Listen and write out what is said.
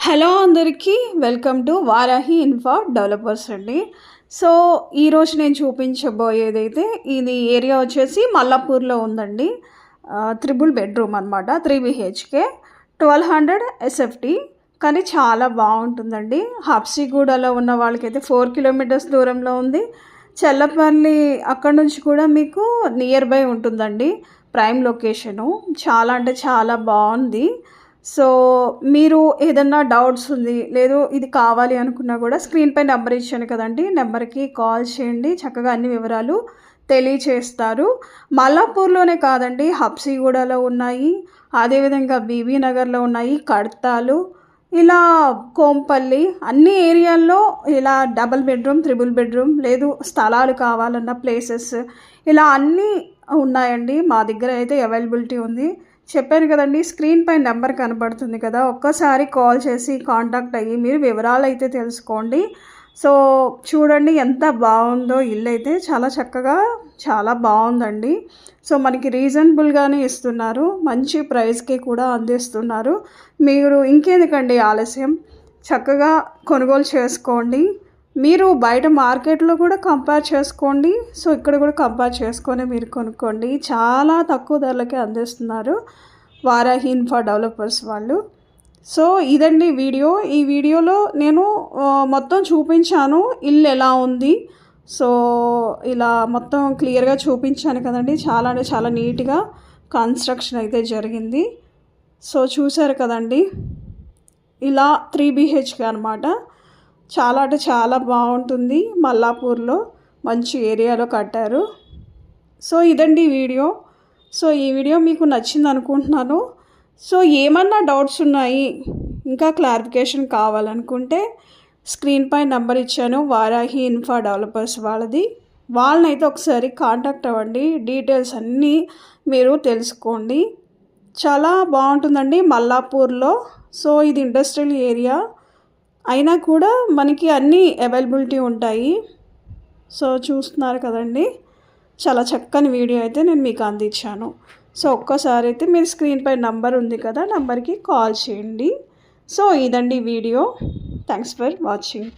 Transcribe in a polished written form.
Hello అందరికీ welcome to Varahi ఇన్ఫా developers అండి. So ఈరోజు నేను చూపించబోయేదైతే ఇది ఏరియా వచ్చేసి మల్లాపూర్లో ఉందండి. త్రిబుల్ బెడ్రూమ్ అనమాట, 3 BHK 1200 SFT. కానీ చాలా బాగుంటుందండి. హబ్సిగూడలో ఉన్న వాళ్ళకైతే 4 కిలోమీటర్స్ దూరంలో ఉంది. చెల్లపల్లి అక్కడ నుంచి కూడా మీకు నియర్ బై ఉంటుందండి. ప్రైమ్ లొకేషను చాలా అంటే చాలా బాగుంది. సో మీరు ఏదన్నా డౌట్స్ ఉంది లేదు ఇది కావాలి అనుకున్నా కూడా స్క్రీన్ పై నెంబర్ ఇచ్చాను కదండి, నెంబర్కి కాల్ చేయండి. చక్కగా అన్ని వివరాలు తెలియచేస్తారు. మల్లాపూర్లోనే కాదండి, హబ్సిగూడలో ఉన్నాయి, అదేవిధంగా బీబీ నగర్లో ఉన్నాయి, కడతాలు, ఇలా కోంపల్లి, అన్ని ఏరియాల్లో ఇలా డబుల్ బెడ్రూమ్, త్రిబుల్ బెడ్రూమ్ లేదు స్థలాలు కావాలన్న ప్లేసెస్ ఇలా అన్నీ ఉన్నాయండి. మా దగ్గర అయితే అవైలబిలిటీ ఉంది. చెప్పాను కదండి, స్క్రీన్ పై నెంబర్ కనబడుతుంది కదా, ఒక్కసారి కాల్ చేసి కాంటాక్ట్ అయ్యి మీరు వివరాలు అయితే తెలుసుకోండి. సో చూడండి ఎంత బాగుందో ఇల్లు అయితే, చాలా చక్కగా చాలా బాగుందండి. సో మనకి రీజనబుల్గానే ఇస్తున్నారు, మంచి ప్రైస్కి కూడా అందిస్తున్నారు. మీరు ఇంకెందుకండి ఆలస్యం, చక్కగా కొనుగోలు చేసుకోండి. మీరు బయట మార్కెట్లో కూడా కంపేర్ చేసుకోండి. సో ఇక్కడ కూడా కంపేర్ చేసుకొని మీరు కొనుక్కోండి. చాలా తక్కువ ధరలకే అందిస్తున్నారు వారాహి ఇన్ఫా డెవలపర్స్ వాళ్ళు. సో ఇదండి వీడియో. ఈ వీడియోలో నేను మొత్తం చూపించాను ఇల్లు ఎలా ఉంది. సో ఇలా మొత్తం క్లియర్గా చూపించాను కదండి. చాలా అంటే చాలా నీట్గా కన్స్ట్రక్షన్ అయితే జరిగింది. సో చూసారు కదండి, ఇలా 3 BHK అనమాట. చాలా అంటే చాలా బాగుంటుంది. మల్లాపూర్లో మంచి ఏరియాలో కట్టారు. సో ఇదండి వీడియో. సో ఈ వీడియో మీకు నచ్చింది అనుకుంటున్నాను. సో ఏమన్నా డౌట్స్ ఉన్నాయి, ఇంకా క్లారిఫికేషన్ కావాలనుకుంటే స్క్రీన్ పై నెంబర్ ఇచ్చాను, వారాహి ఇన్ఫా డెవలపర్స్ వాళ్ళది. వాళ్ళనైతే ఒకసారి కాంటాక్ట్ అవ్వండి, డీటెయిల్స్ అన్నీ మీరు తెలుసుకోండి. చాలా బాగుంటుందండి మల్లాపూర్లో. సో ఇది ఇండస్ట్రియల్ ఏరియా అయినా కూడా మనకి అన్నీ అవైలబిలిటీ ఉంటాయి. సో చూస్తున్నారు కదండి, చాలా చక్కని వీడియో అయితే నేను మీకు అందించాను. సో ఒక్కసారి అయితే మీరు స్క్రీన్ పై నంబర్ ఉంది కదా, నంబర్కి కాల్ చేయండి. సో ఇదండి వీడియో. Thanks for watching.